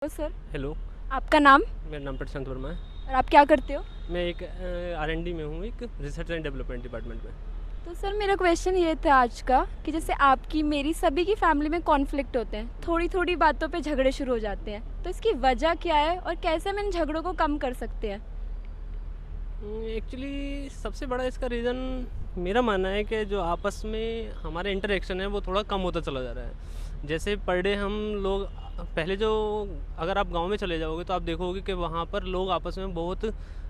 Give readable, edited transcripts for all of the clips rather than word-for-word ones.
Hello sir. Hello. आपका नाम मेरा नाम प्रशांत वर्मा है। और आप क्या करते हो? मैं एक R&D में हूँ, एक रिसर्च एंड डेवलपमेंट डिपार्टमेंट में। तो सर मेरा क्वेश्चन ये था आज का कि जैसे आपकी मेरी सभी की फैमिली में कॉन्फ्लिक्ट होते हैं, थोड़ी थोड़ी बातों पे झगड़े शुरू हो जाते हैं, तो इसकी वजह क्या है और कैसे हम इन झगड़ों को कम कर सकते हैं? एक्चुअली सबसे बड़ा इसका रीज़न मेरा मानना है कि जो आपस में हमारा इंटरेक्शन है वो थोड़ा कम होता चला जा रहा है। जैसे पर डे हम लोग पहले जो, अगर आप गांव में चले जाओगे तो आप देखोगे कि वहाँ पर लोग आपस में बहुत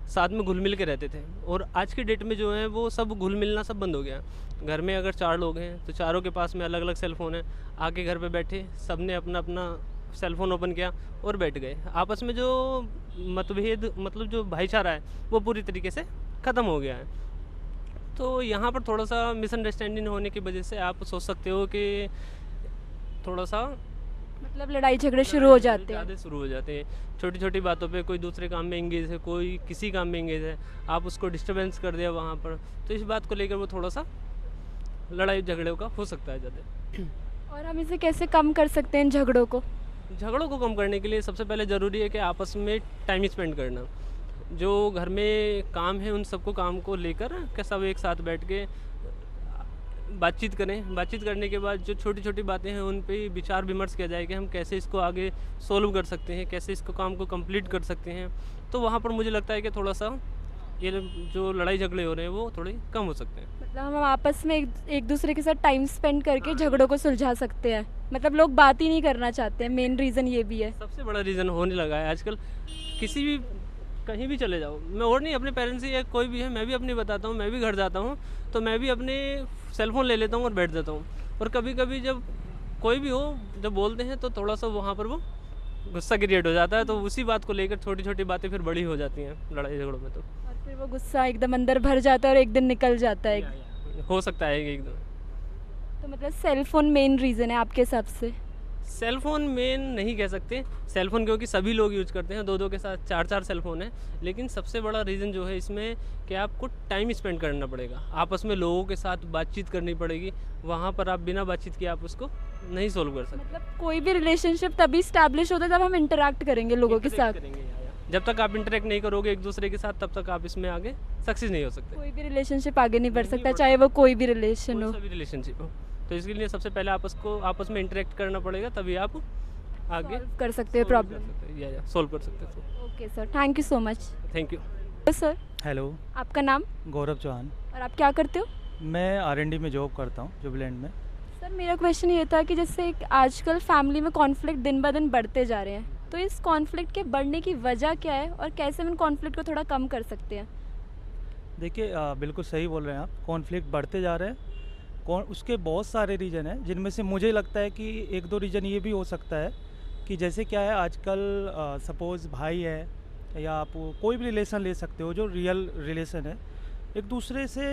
साथ में घुल मिल के रहते थे, और आज की डेट में जो है वो सब घुल मिलना सब बंद हो गया। घर में अगर 4 लोग हैं तो चारों के पास में अलग अलग सेल फ़ोन है। आके घर पे बैठे सब ने अपना अपना सेल फ़ोन ओपन किया और बैठ गए। आपस में जो मतभेद, मतलब जो भाईचारा है, वो पूरी तरीके से ख़त्म हो गया है। तो यहाँ पर थोड़ा सा मिसअंडरस्टैंडिंग होने की वजह से आप सोच सकते हो कि थोड़ा सा मतलब लड़ाई झगड़े शुरू हो जाते हैं। ज़्यादा शुरू हो जाते हैं। छोटी छोटी बातों पे कोई दूसरे काम में एंगेज है, कोई किसी काम में एंगेज है, आप उसको डिस्टर्बेंस कर दिया वहाँ पर, तो इस बात को लेकर वो थोड़ा सा लड़ाई झगड़े का हो सकता है ज़्यादा। और हम इसे कैसे कम कर सकते हैं इन झगड़ों को? झगड़ों को कम करने के लिए सबसे पहले ज़रूरी है कि आपस में टाइम स्पेंड करना। जो घर में काम है उन सबको काम को लेकर के सब एक साथ बैठ के बातचीत करें। बातचीत करने के बाद जो छोटी छोटी बातें हैं उन पे विचार विमर्श किया जाए कि हम कैसे इसको आगे सोल्व कर सकते हैं, कैसे इसको काम को कंप्लीट कर सकते हैं। तो वहाँ पर मुझे लगता है कि थोड़ा सा ये जो लड़ाई झगड़े हो रहे हैं वो थोड़े कम हो सकते हैं। मतलब हम आपस में एक दूसरे के साथ टाइम स्पेंड करके झगड़ों को सुलझा सकते हैं। मतलब लोग बात ही नहीं करना चाहते हैं, मेन रीज़न ये भी है। सबसे बड़ा रीज़न होने लगा है आजकल। किसी भी कहीं भी चले जाओ, मैं और नहीं, अपने पेरेंट्स से या कोई भी है, मैं भी अपनी बताता हूँ, मैं भी घर जाता हूँ तो मैं भी अपने सेल फ़ोन ले लेता हूँ और बैठ जाता हूँ। और कभी कभी जब कोई भी हो, जब बोलते हैं तो थोड़ा सा वहाँ पर वो गुस्सा क्रिएट हो जाता है, तो उसी बात को लेकर छोटी छोटी बातें फिर बड़ी हो जाती हैं लड़ाई झगड़ों में। तो और फिर वो गुस्सा एकदम अंदर भर जाता है और एक दिन निकल जाता है। हो सकता है कि एकदम तो मतलब सेल फोन मेन रीज़न है आपके हिसाब से? सेल फ़ोन मेन नहीं कह सकते। सेल फ़ोन क्योंकि सभी लोग यूज करते हैं, दो दो के साथ चार चार सेल फ़ोन है। लेकिन सबसे बड़ा रीज़न जो है इसमें कि आपको टाइम स्पेंड करना पड़ेगा, आपस में लोगों के साथ बातचीत करनी पड़ेगी। वहाँ पर आप बिना बातचीत किए आप उसको नहीं सोल्व कर सकते। मतलब कोई भी रिलेशनशिप तभी स्टैब्लिश होता है जब हम इंटरेक्ट करेंगे लोगों के Interact साथ। करेंगे जब तक आप इंटरेक्ट नहीं करोगे एक दूसरे के साथ, तब तक आप इसमें आगे सक्सेस नहीं हो सकते। कोई भी रिलेशनशिप आगे नहीं बढ़ नहीं सकता, बढ़ चाहे वो कोई भी रिलेशन कोई हो। सा भी रिलेशनशिप हो। तो इसके लिए सबसे पहले आपस में इंटरेक्ट करना पड़ेगा, तभी आप आगे सॉल्व कर सकते हैं सोल्व कर प्रॉब्लम। सकते हैं या सोल्व कर सकते हैं। Okay sir, thank you so much. Thank you. तो सर हेलो, आपका नाम गौरव चौहान। और आप क्या करते हो? मैं R&D में जॉब करता हूँ, जुबलैंड में। सर मेरा क्वेश्चन ये था कि जैसे एक आजकल फैमिली में कॉन्फ्लिक्ट दिन ब दिन बढ़ते जा रहे हैं, तो इस कॉन्फ्लिक्ट के बढ़ने की वजह क्या है और कैसे हम इन कॉन्फ्लिक्ट को थोड़ा कम कर सकते हैं? देखिए, बिल्कुल सही बोल रहे हैं आप। कॉन्फ्लिक्ट बढ़ते जा रहे हैं। कौन उसके बहुत सारे रीज़न हैं, जिनमें से मुझे लगता है कि एक दो रीज़न ये भी हो सकता है कि जैसे क्या है आजकल, सपोज़ भाई है या आप कोई भी रिलेशन ले सकते हो जो रियल रिलेशन है, एक दूसरे से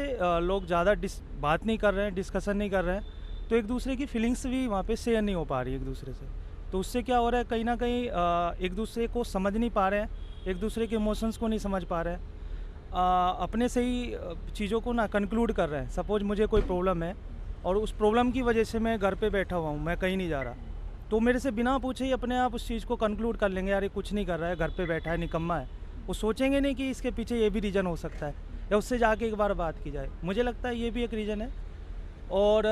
लोग ज़्यादा बात नहीं कर रहे हैं, डिस्कशन नहीं कर रहे हैं, तो एक दूसरे की फीलिंग्स भी वहाँ पे शेयर नहीं हो पा रही एक दूसरे से। तो उससे क्या हो रहा है, कहीं ना कहीं एक दूसरे को समझ नहीं पा रहे हैं, एक दूसरे के इमोशंस को नहीं समझ पा रहे हैं, अपने से ही चीज़ों को ना कंक्लूड कर रहे हैं। सपोज मुझे कोई प्रॉब्लम है और उस प्रॉब्लम की वजह से मैं घर पे बैठा हुआ हूँ, मैं कहीं नहीं जा रहा, तो मेरे से बिना पूछे ही अपने आप उस चीज़ को कंक्लूड कर लेंगे, यार ये कुछ नहीं कर रहा है, घर पे बैठा है, निकम्मा है। वो सोचेंगे नहीं कि इसके पीछे ये भी रीज़न हो सकता है, या उससे जाके एक बार बात की जाए। मुझे लगता है ये भी एक रीज़न है। और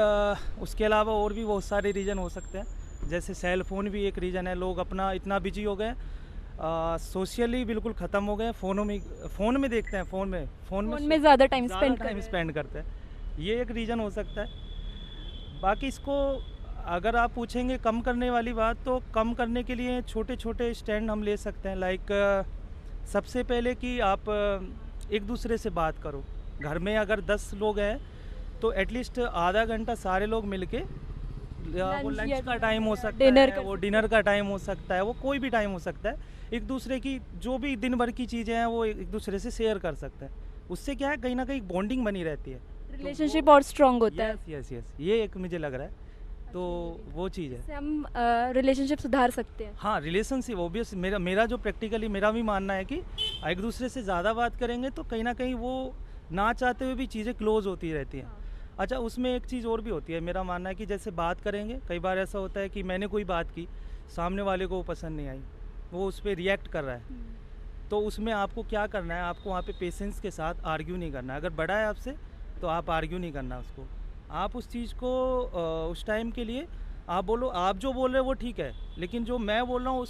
उसके अलावा और भी बहुत सारे रीज़न हो सकते हैं, जैसे सेल फ़ोन भी एक रीज़न है। लोग अपना इतना बिजी हो गए, सोशली बिल्कुल ख़त्म हो गए, फ़ोन में देखते हैं, फ़ोन में ज़्यादा टाइम टाइम स्पेंड करते हैं। ये एक रीज़न हो सकता है। बाकी इसको अगर आप पूछेंगे कम करने वाली बात, तो कम करने के लिए छोटे छोटे स्टैंड हम ले सकते हैं। लाइक सबसे पहले कि आप एक दूसरे से बात करो। घर में अगर 10 लोग हैं तो एटलीस्ट आधा घंटा सारे लोग मिलके, वो Lunch लंच या का टाइम हो सकता dinner है, कर वो सकते डिनर का टाइम हो सकता है, वो कोई भी टाइम हो सकता है। एक दूसरे की जो भी दिन भर की चीज़ें हैं वो एक दूसरे से शेयर कर सकते हैं। उससे क्या है, कहीं ना कहीं बॉन्डिंग बनी रहती है। रिलेशनशिप और स्ट्रांग होता है। यस यस यस, ये एक मुझे लग रहा है, तो वो चीज़ है। इससे हम रिलेशनशिप सुधार सकते हैं। हाँ, रिलेशनशिप ऑब्वियस, मेरा जो प्रैक्टिकली मेरा भी मानना है कि एक दूसरे से ज़्यादा बात करेंगे तो कहीं ना कहीं वो ना चाहते हुए भी चीज़ें क्लोज होती रहती हैं। हाँ। अच्छा, उसमें एक चीज़ और भी होती है, मेरा मानना है कि जैसे बात करेंगे, कई बार ऐसा होता है कि मैंने कोई बात की, सामने वाले को वो पसंद नहीं आई, वो उस पर रिएक्ट कर रहा है, तो उसमें आपको क्या करना है, आपको वहाँ पे पेशेंस के साथ आर्ग्यू नहीं करना है। अगर बड़ा है आपसे तो आप आर्ग्यू नहीं करना उसको, आप उस चीज़ को उस टाइम के लिए आप बोलो, आप जो बोल रहे हो वो ठीक है, लेकिन जो मैं बोल रहा हूँ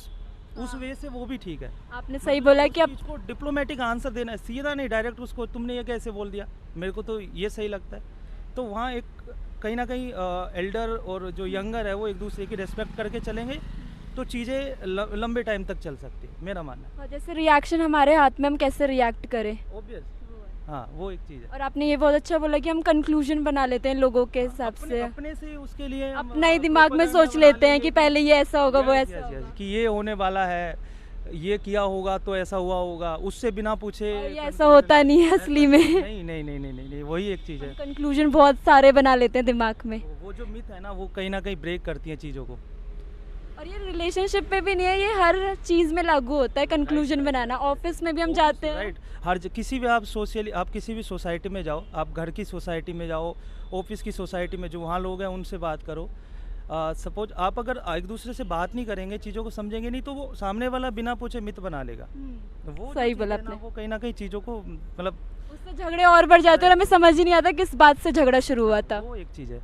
उस वे से वो भी ठीक है। आपने सही मतलब बोला उस कि आप चीज़ को डिप्लोमेटिक आंसर देना है, सीधा नहीं डायरेक्ट उसको तुमने ये कैसे बोल दिया, मेरे को तो ये सही लगता है। तो वहाँ एक कहीं ना कहीं एल्डर और जो यंगर है वो एक दूसरे की रिस्पेक्ट करके चलेंगे तो चीज़ें लंबे टाइम तक चल सकती है, मेरा मानना है। और जैसे रिएक्शन हमारे हाथ में, हम कैसे रिएक्ट करें। ऑब्वियस, हाँ वो एक चीज़ है। और आपने ये बहुत अच्छा बोला कि हम कंक्लूजन बना लेते हैं लोगों के हिसाब से, अपने से उसके लिए हम, अपना ही दिमाग में propaganda सोच बना लेते हैं लेंगे कि पहले ये ऐसा होगा, वो Yes, ऐसा yes, yes, होगा, कि ये होने वाला है, ये किया होगा तो ऐसा हुआ होगा, उससे बिना पूछे और ये ऐसा conclusion- होता नहीं है ऐसा असली में। नहीं नहीं नहीं नहीं नहीं नहीं, वही एक चीज़ है। कंक्लूजन बहुत सारे बना लेते हैं दिमाग में। वो जो मिथ है ना वो कहीं ना कहीं ब्रेक करती है चीज़ों को। और ये रिलेशनशिप में भी नहीं है, ये हर चीज़ में लागू होता है कंक्लूजन बनाना। ऑफिस में भी हम जाते हैं, राइट, किसी भी आप सोशली, आप किसी भी सोसाइटी में जाओ, आप घर की सोसाइटी में जाओ, ऑफिस की सोसाइटी में जो वहाँ लोग हैं उनसे बात करो। सपोज आप अगर एक दूसरे से बात नहीं करेंगे, चीज़ों को समझेंगे नहीं, तो वो सामने वाला बिना पूछे मिथ बना लेगा। वो जो सही चीज़ बोला है ना, आपने। वो कहीं ना कहीं चीज़ों को मतलब उससे झगड़े और बढ़ जाते हैं और हमें समझ ही नहीं आता किस बात से झगड़ा शुरू हुआ था। वो एक चीज़ है।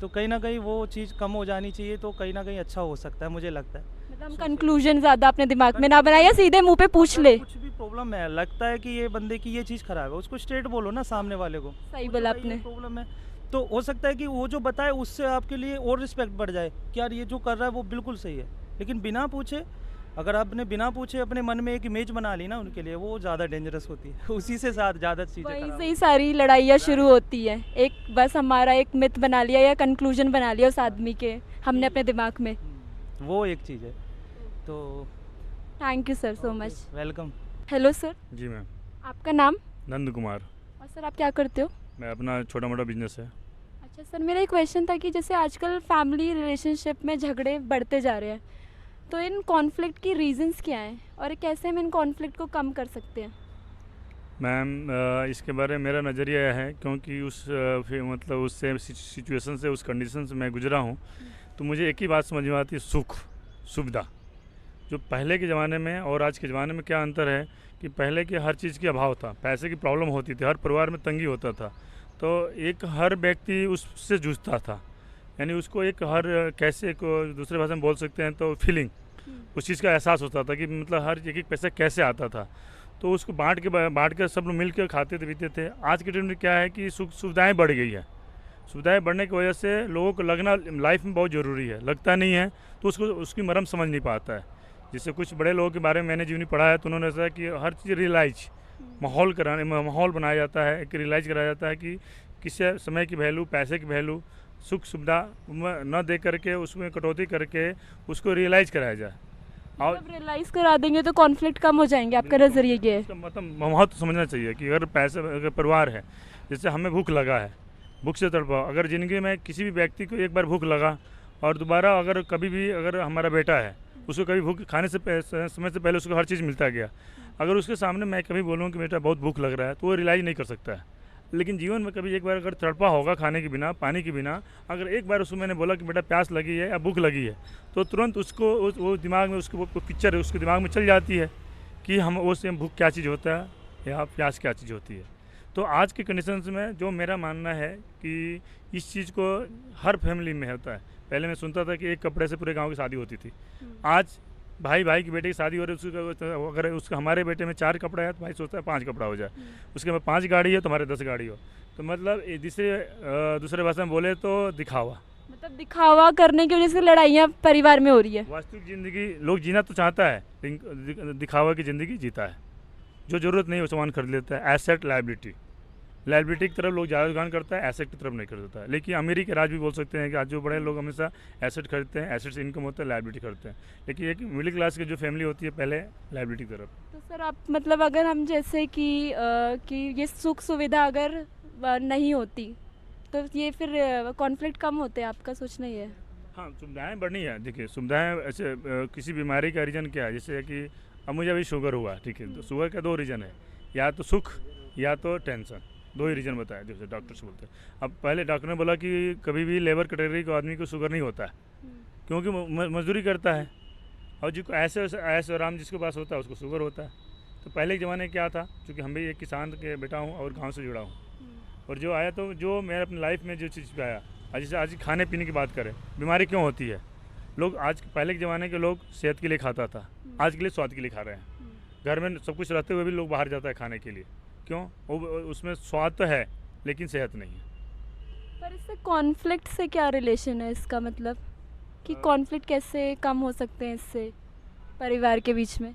तो कहीं ना कहीं वो चीज़ कम हो जानी चाहिए, तो कहीं ना कहीं अच्छा हो सकता है, मुझे लगता है। मतलब हम कंक्लूजन ज़्यादा अपने दिमाग में ना बनाए, सीधे मुंह पे पूछ ले। कुछ भी प्रॉब्लम है, लगता है कि ये बंदे की ये चीज़ खराब है, उसको स्ट्रेट बोलो ना सामने वाले को। सही मुझे बोला भाई ये आपने। प्रॉब्लम है, तो हो सकता है कि वो जो बताए उससे आपके लिए और रिस्पेक्ट बढ़ जाए कि यार ये जो कर रहा है वो बिल्कुल सही है। लेकिन बिना पूछे, अगर आपने बिना पूछे अपने मन में एक इमेज बना ली ना उनके लिए, वो ज़्यादा डेंजरस होती है। उसी से साथ ज़्यादा चीज़ें वहीं खराब से ही सारी लड़ाइयाँ शुरू होती है। एक बस हमारा एक मिथ बना लिया या कंक्लूजन बना लिया उस आदमी के, हमने अपने दिमाग में। वो एक चीज़ है। तो thank you sir so much. Welcome. Hello sir, जी मैम, आपका नाम नंद कुमार। और सर आप क्या करते हो। मैं अपना छोटा मोटा बिजनेस है। अच्छा सर, मेरा एक क्वेश्चन था कि जैसे आजकल फैमिली रिलेशनशिप में झगड़े बढ़ते जा रहे हैं, तो इन कॉन्फ्लिक्ट की रीजंस क्या हैं और कैसे हम इन कॉन्फ्लिक्ट को कम कर सकते हैं। मैम इसके बारे में मेरा नज़रिया यह है, क्योंकि मतलब उस सिचुएशन से, उस कंडीशन से मैं गुजरा हूँ, तो मुझे एक ही बात समझ में आती है, सुख सुविधा। जो पहले के ज़माने में और आज के ज़माने में क्या अंतर है कि पहले के हर चीज़ की अभाव था, पैसे की प्रॉब्लम होती थी, हर परिवार में तंगी होता था, तो एक हर व्यक्ति उससे जूझता था, यानी उसको एक हर कैसे को दूसरे भाषा में बोल सकते हैं तो फीलिंग, उस चीज़ का एहसास होता था कि मतलब हर एक एक पैसा कैसे आता था, तो उसको बांट के सब लोग मिल के खाते थे पीते थे। आज के टाइम में क्या है कि सुख सुविधाएँ बढ़ गई है, सुविधाएं बढ़ने की वजह से लोगों को लगना लाइफ में बहुत ज़रूरी है, लगता नहीं है तो उसको उसकी मरम समझ नहीं पाता है। जैसे कुछ बड़े लोगों के बारे में मैंने जीवनी पढ़ा है, तो उन्होंने ऐसा कि हर चीज़ रियलाइज माहौल बनाया जाता है, एक रियलाइज कराया जाता है कि किस समय की वैल्यू, पैसे की वैल्यू, सुख सुविधा न दे करके उसमें कटौती करके उसको रियलाइज कराया जाए। और जब रियलाइज करा देंगे तो कॉन्फ्लिक्ट कम हो जाएंगे, आपका नज़रिया ये है। उसका मतलब महत्व समझना चाहिए कि अगर पैसे, अगर परिवार है, जैसे हमें भूख लगा है, भूख से तड़पाओ। अगर ज़िंदगी में किसी भी व्यक्ति को एक बार भूख लगा और दोबारा अगर कभी भी, अगर हमारा बेटा है, उसको कभी भूख खाने से समय से पहले उसको हर चीज़ मिलता गया, अगर उसके सामने मैं कभी बोलूँ कि बेटा बहुत भूख लग रहा है, तो वो रियलाइज़ नहीं कर सकता है। लेकिन जीवन में कभी एक बार अगर तड़पा होगा खाने के बिना, पानी के बिना, अगर एक बार उसको मैंने बोला कि बेटा प्यास लगी है या भूख लगी है, तो तुरंत उसको वो दिमाग में उसको वो पिक्चर उसके दिमाग में चल जाती है कि हम उससे भूख क्या चीज़ होता है या प्यास क्या चीज़ होती है। तो आज के कंडीशंस में जो मेरा मानना है कि इस चीज़ को हर फैमिली में होता है। पहले मैं सुनता था कि एक कपड़े से पूरे गांव की शादी होती थी, आज भाई की बेटे की शादी हो रही है, उसको अगर उसका हमारे बेटे में 4 कपड़ा है तो भाई सोचता है 5 कपड़ा हो जाए, उसके बाद 5 गाड़ी है तो हमारे 10 गाड़ी हो। तो मतलब दूसरे भाषा में बोले तो दिखावा, मतलब दिखावा करने की वजह से लड़ाइयाँ परिवार में हो रही है। वास्तविक ज़िंदगी लोग जीना तो चाहता है, लेकिन दिखावा की ज़िंदगी जीता है। जो ज़रूरत नहीं वो सामान खरीद लेता है। एसेट लाइबिलिटी की तरफ लोग ज़्यादा रुझान करता है, एसेट की तरफ नहीं खरीदता है। लेकिन अमीरी के राज भी बोल सकते हैं कि आज जो बड़े लोग हमेशा एसेट खरीदते हैं, एसेट से इनकम होता है, लाइबिलिटी खरीदते हैं। लेकिन एक मिडिल क्लास की जो फैमिली होती है पहले लाइबिलिटी की तरफ। तो सर आप मतलब अगर हम जैसे कि ये सुख सुविधा अगर नहीं होती तो ये फिर कॉन्फ्लिक्ट कम होते हैं, आपका सोचना ये है। हाँ, सुविधाएँ बढ़नी है। देखिए सुविधाएँ ऐसे किसी बीमारी का रीज़न क्या है, जैसे कि अब मुझे अभी शुगर हुआ, ठीक है, तो शुगर का 2 रीज़न है, या तो सुख या तो टेंशन, 2 ही रीज़न बताया जैसे डॉक्टर्स बोलते हैं। अब पहले डॉक्टर ने बोला कि कभी भी लेबर कैटेगरी को आदमी को शुगर नहीं होता है, क्योंकि मजदूरी करता है और जो ऐसे ऐसे आराम जिसके पास होता है उसको शुगर होता है। तो पहले के ज़माने में क्या था, क्योंकि हम भी एक किसान के बेटा हूँ और गांव से जुड़ा हूँ, और जो आया तो जो मैं अपनी लाइफ में जो चीज़ पे आया, जैसे आज खाने पीने की बात करें, बीमारी क्यों होती है, लोग आज पहले के ज़माने के लोग सेहत के लिए खाता था, आज के लिए स्वाद के लिए खा रहे हैं। घर में सब कुछ रहते हुए भी लोग बाहर जाता है खाने के लिए, क्यों? वो उसमें स्वाद तो है लेकिन सेहत नहीं है। पर इससे कॉन्फ्लिक्ट से क्या रिलेशन है इसका, मतलब कि कॉन्फ्लिक्ट कैसे कम हो सकते हैं इससे परिवार के बीच में?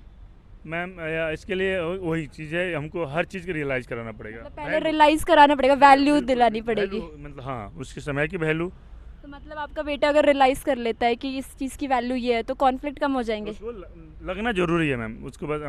मैम इसके लिए वही चीज़ है, हमको हर चीज़ को रियलाइज़ कराना पड़ेगा। मतलब पहले रियलाइज कराना पड़ेगा, वैल्यू बिल्कुल, दिलानी पड़ेगी। मतलब हाँ, उसके समय की वैल्यू। तो मतलब आपका बेटा अगर रियलाइज कर लेता है कि इस चीज़ की वैल्यू ये है तो कॉन्फ्लिक्ट कम हो जाएंगे। उसको लगना ज़रूरी है मैम, उसको बस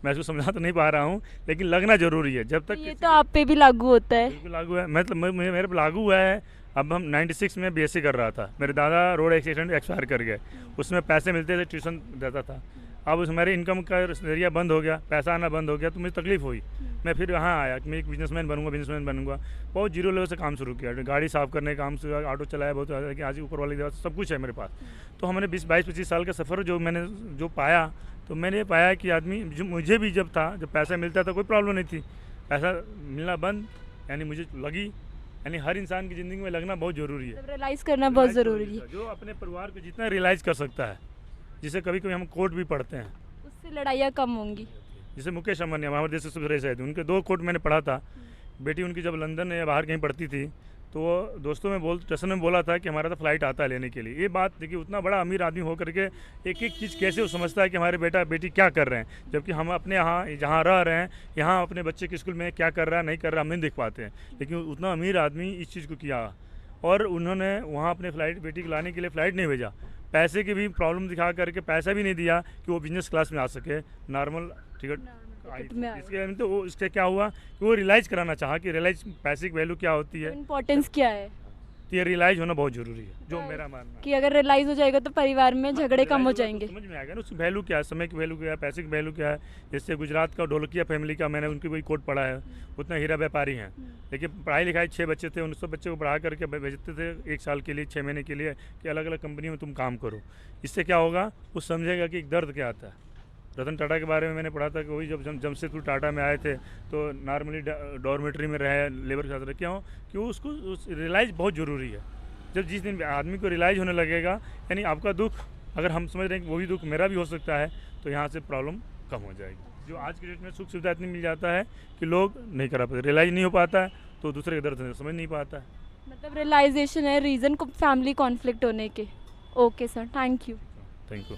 मैं उसको समझा तो नहीं पा रहा हूँ, लेकिन लगना ज़रूरी है। जब तो तक ये तो आप पे भी लागू होता है। बिल्कुल लागू है, मतलब मेरे पे लागू हुआ है। अब हम 96 में बीएससी कर रहा था, मेरे दादा रोड एक्सीडेंट एक्सपायर कर गए, उसमें पैसे मिलते थे, ट्यूशन देता था। अब उस हमारे इनकम का जरिया बंद हो गया, पैसा आना बंद हो गया, तो मुझे तकलीफ़ हुई। मैं फिर यहाँ आया कि मैं एक बिजनेसमैन बनूंगा। बहुत जीरो लेवल से काम शुरू किया, गाड़ी साफ़ करने का काम शुरू, ऑटो चलाया बहुत, कि आज ऊपर वाली सब कुछ है मेरे पास। तो हमने 22-25 साल का सफ़र जो पाया, तो मैंने ये पाया कि आदमी मुझे भी जब पैसा मिलता था कोई प्रॉब्लम नहीं थी, पैसा मिलना बंद यानी मुझे लगी, यानी हर इंसान की ज़िंदगी में लगना बहुत ज़रूरी है। रियलाइज करना बहुत ज़रूरी है। जो अपने परिवार को जितना रियलाइज़ कर सकता है, जिसे कभी कभी हम कोर्ट भी पढ़ते हैं, उससे लड़ाइयाँ कम होंगी। जैसे मुकेश अंबानी हमारे देश के सबसे बड़े शहर थे, उनके 2 कोर्ट मैंने पढ़ा था। बेटी उनकी जब लंदन या बाहर कहीं पढ़ती थी, तो वो दोस्तों में स्टेशन में बोला था कि हमारा तो फ्लाइट आता है लेने के लिए। ये बात देखिए, उतना बड़ा अमीर आदमी होकर के एक एक चीज़ कैसे वो समझता है कि हमारे बेटा बेटी क्या कर रहे हैं, जबकि हम अपने यहाँ जहाँ रह रहे हैं, यहाँ अपने बच्चे के स्कूल में क्या कर रहा है नहीं कर रहा हम नहीं देख पाते हैं। लेकिन उतना अमीर आदमी इस चीज़ को किया, और उन्होंने वहाँ अपने बेटी को लाने के लिए फ़्लाइट नहीं भेजा, पैसे की भी प्रॉब्लम दिखा करके पैसा भी नहीं दिया कि वो बिजनेस क्लास में आ सके, नॉर्मल टिकट इसके तो वो इससे क्या हुआ कि वो रियलाइज़ कराना चाहा कि पैसे की वैल्यू क्या होती है, इम्पोर्टेंस क्या है, तो ये रियलाइज़ होना बहुत ज़रूरी है, जो मेरा मानना है। कि अगर रियलाइज हो जाएगा तो परिवार में झगड़े कम हो जाएंगे। समझ में आएगा ना उसकी वैल्यू क्या है, समय की वैल्यू क्या है, पैसे की वैल्यू क्या है। जैसे गुजरात का ढोलकिया फैमिली का, मैंने उनकी वही कोट पढ़ा है, उतना हीरा व्यापारी हैं, लेकिन पढ़ाई लिखाई 6 बच्चे थे, उन सब बच्चे को पढ़ा करके भेजते थे 1 साल के लिए, 6 महीने के लिए, कि अलग अलग कंपनी में तुम काम करो। इससे क्या होगा, वो समझेगा कि दर्द क्या आता है। रतन टाटा के बारे में मैंने पढ़ा था कि वही जब जमशेदपुर टाटा में आए थे तो नॉर्मली डॉर्मेट्री में रहे, लेबर के साथ रहे, क्यों कि उसको रियलाइज़ बहुत ज़रूरी है। जब जिस दिन आदमी को रियलाइज़ होने लगेगा, यानी आपका दुख अगर हम समझ रहे हैं कि वही दुख मेरा भी हो सकता है, तो यहाँ से प्रॉब्लम कम हो जाएगी। जो आज के डेट में सुख सुविधा इतनी मिल जाता है कि लोग नहीं करा पाते, रियलाइज़ नहीं हो पाता है, तो दूसरे के दर्द समझ नहीं पाता है। मतलब रियलाइजेशन है रीज़न को फैमिली कॉन्फ्लिक्ट होने के। Okay sir, thank you. Thank you.